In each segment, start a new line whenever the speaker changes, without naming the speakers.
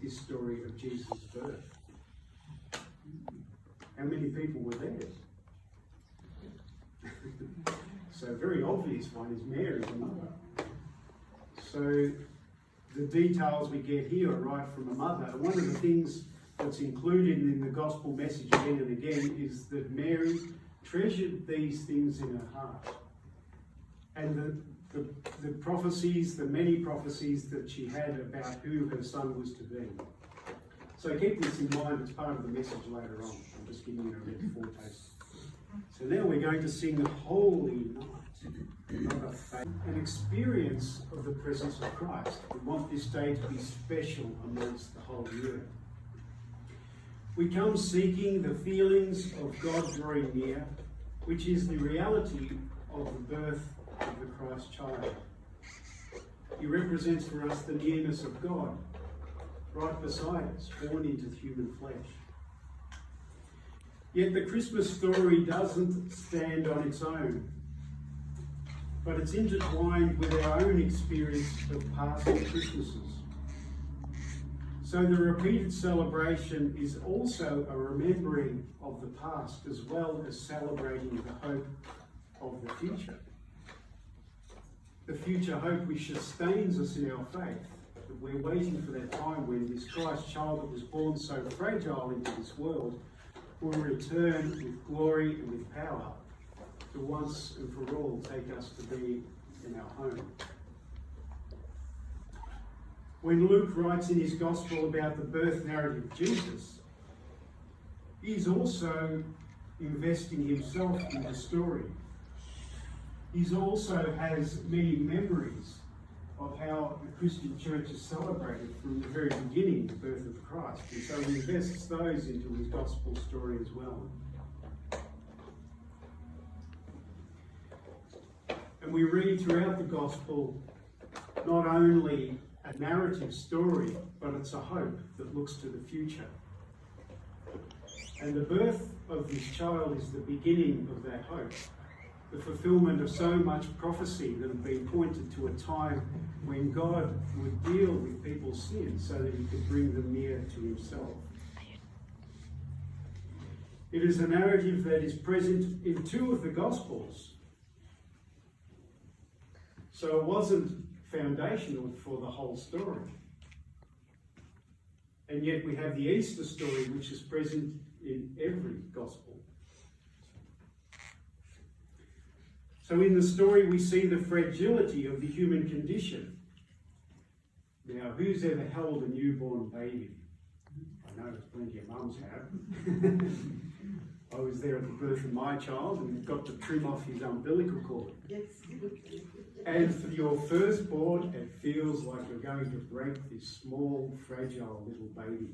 this story of Jesus' birth. How many people were there? So a very obvious one is Mary, the mother. So the details we get here are right from a mother. One of the things that's included in the gospel message again and again is that Mary treasured these things in her heart. And the prophecies, the many prophecies that she had about who her son was to be. So keep this in mind, it's part of the message later on. I'm just giving you a red foretaste. So now we're going to sing Holy Night of Faith, an experience of the presence of Christ. We want this day to be special amongst the whole year. We come seeking the feelings of God drawing near, which is the reality of the birth of the Christ child. He represents for us the nearness of God, right beside us, born into human flesh. Yet the Christmas story doesn't stand on its own, but it's intertwined with our own experience of past Christmases. So the repeated celebration is also a remembering of the past as well as celebrating the hope of the future. The future hope which sustains us in our faith, that we're waiting for that time when this Christ child that was born so fragile into this world will return with glory and with power to once and for all take us to be in our home. When Luke writes in his gospel about the birth narrative of Jesus, he's also investing himself in the story. He also has many memories of how the Christian church has celebrated from the very beginning the birth of Christ. And so he invests those into his gospel story as well. And we read throughout the gospel not only a narrative story, but it's a hope that looks to the future. And the birth of this child is the beginning of that hope, the fulfillment of so much prophecy that had been pointed to a time when God would deal with people's sins so that he could bring them near to himself. It is a narrative that is present in two of the Gospels. So it wasn't foundational for the whole story. And yet we have the Easter story, which is present in every Gospel. So in the story we see the fragility of the human condition. Now, who's ever held a newborn baby? I know there's plenty of mums have. I was there at the birth of my child and got to trim off his umbilical cord.
Yes.
And for your firstborn, it feels like you're going to break this small, fragile little baby.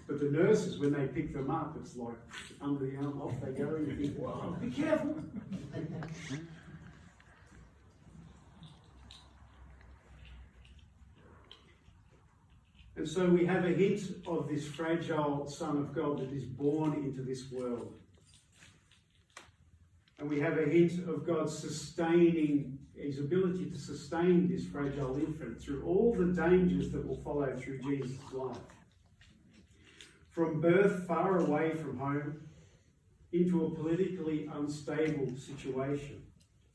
But the nurses, when they pick them up, it's like under the arm, off they go, and you think, wow, be careful. And so we have a hint of this fragile Son of God that is born into this world. And we have a hint of God sustaining, his ability to sustain this fragile infant through all the dangers that will follow through Jesus' life. From birth far away from home into a politically unstable situation,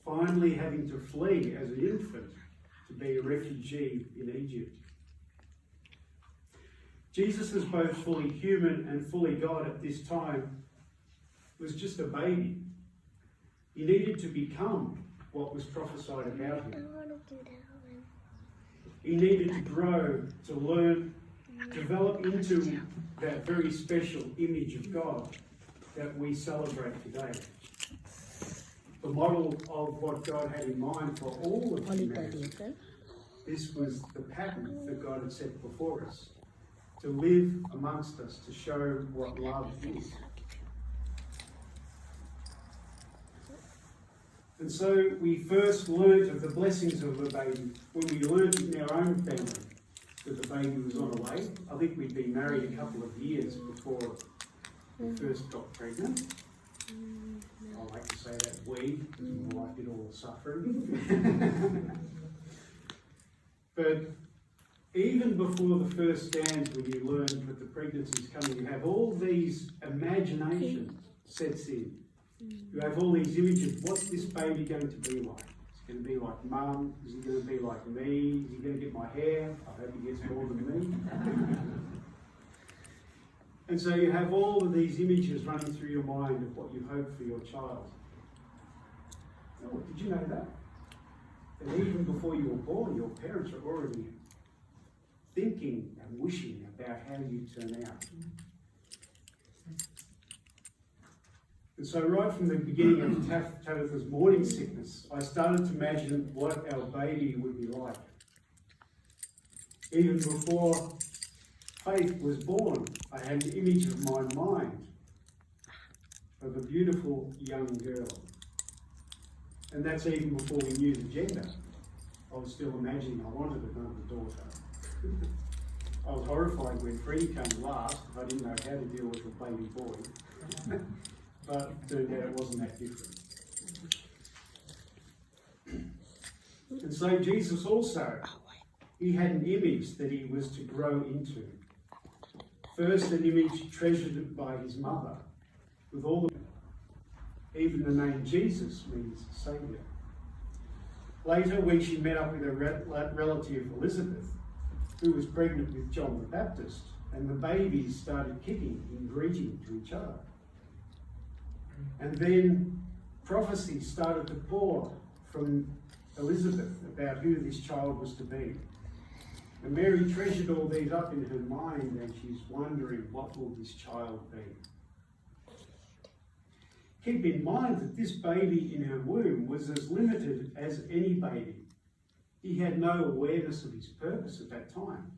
finally having to flee as an infant to be a refugee in Egypt. Jesus, as both fully human and fully God at this time, was just a baby. He needed to become what was prophesied about him. He needed to grow, to learn, develop into that very special image of God that we celebrate today. The model of what God had in mind for all of humanity. This was the pattern that God had set before us, to live amongst us, to show what love is. And so we first learnt of the blessings of the baby when we learnt in our own family that the baby was on the way. I think we'd been married a couple of years before we first got pregnant. I like to say that we, because my wife did all the suffering. But even before the first scans, when you learn that the pregnancy's coming, you have all these imagination sets in. You have all these images. What's this baby going to be like? Is he going to be like mum? Is he going to be like me? Is he going to get my hair? I hope he gets more than me. And so you have all of these images running through your mind of what you hope for your child. Oh, did you know that? That even before you were born, your parents are already thinking and wishing about how you turn out. And so right from the beginning of Tabitha's morning sickness, I started to imagine what our baby would be like. Even before Faith was born, I had an image of my mind of a beautiful young girl. And that's even before we knew the gender. I was still imagining I wanted another daughter. I was horrified when Freddie came last, because I didn't know how to deal with a baby boy. But it turned out it wasn't that different. And so Jesus also, he had an image that he was to grow into. First, an image treasured by his mother, with all the... Even the name Jesus means Saviour. Later, when she met up with her relative Elizabeth, who was pregnant with John the Baptist, and the babies started kicking in greeting to each other. And then prophecy started to pour from Elizabeth about who this child was to be. And Mary treasured all these up in her mind, and she's wondering, what will this child be? Keep in mind that this baby in her womb was as limited as any baby. He had no awareness of his purpose at that time.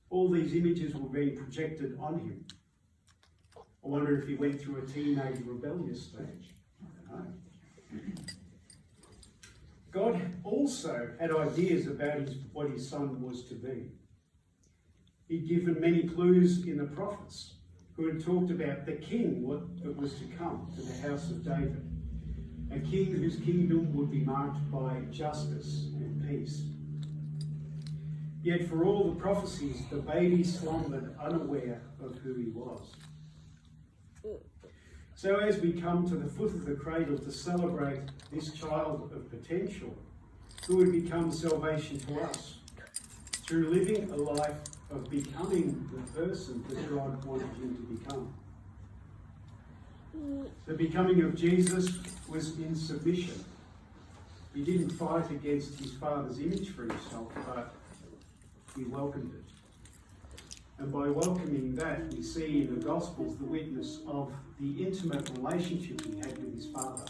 All these images were being projected on him. I wonder if he went through a teenage rebellious stage. I don't know. God also had ideas about what his son was to be. He'd given many clues in the prophets, who had talked about the king, what was to come to the house of David. A king whose kingdom would be marked by justice and peace. Yet for all the prophecies, the baby slumbered unaware of who he was. So as we come to the foot of the cradle to celebrate this child of potential, who would become salvation to us, through living a life of becoming the person that God wanted him to become. The becoming of Jesus was in submission. He didn't fight against his Father's image for himself, but he welcomed it. And by welcoming that, we see in the Gospels the witness of the intimate relationship he had with his Father.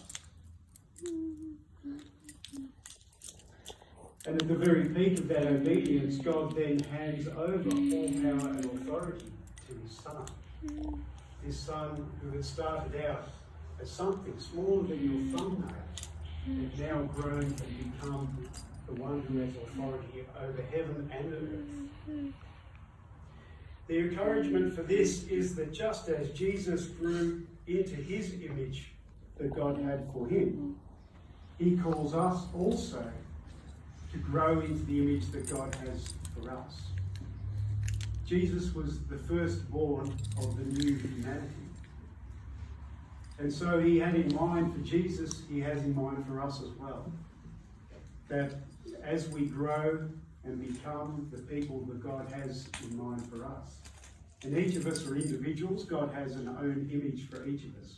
And at the very peak of that obedience, God then hands over all power and authority to his Son. His Son, who had started out as something smaller than your thumbnail, had now grown and become the one who has authority over heaven and earth. The encouragement for this is that just as Jesus grew into his image that God had for him, he calls us also to grow into the image that God has for us. Jesus was the firstborn of the new humanity. And so he had in mind for Jesus, he has in mind for us as well. That as we grow and become the people that God has in mind for us. And each of us are individuals. God has an own image for each of us.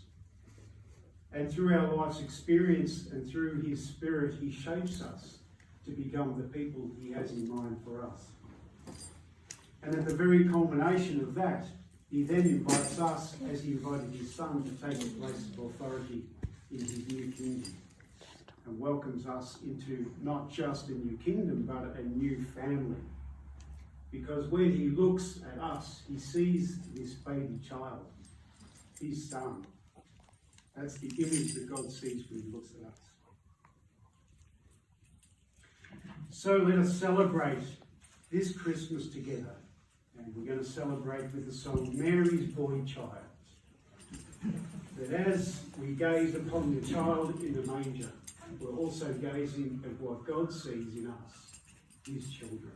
And through our life's experience and through his Spirit, he shapes us to become the people he has in mind for us. And at the very culmination of that, he then invites us, as he invited his Son, to take the place of authority in his new kingdom. And welcomes us into not just a new kingdom, but a new family. Because when he looks at us, he sees this baby child, his Son. That's the image that God sees when he looks at us. So let us celebrate this Christmas together. And we're going to celebrate with the song, Mary's Boy Child. That as we gaze upon the child in the manger, we're also gazing at what God sees in us. his children.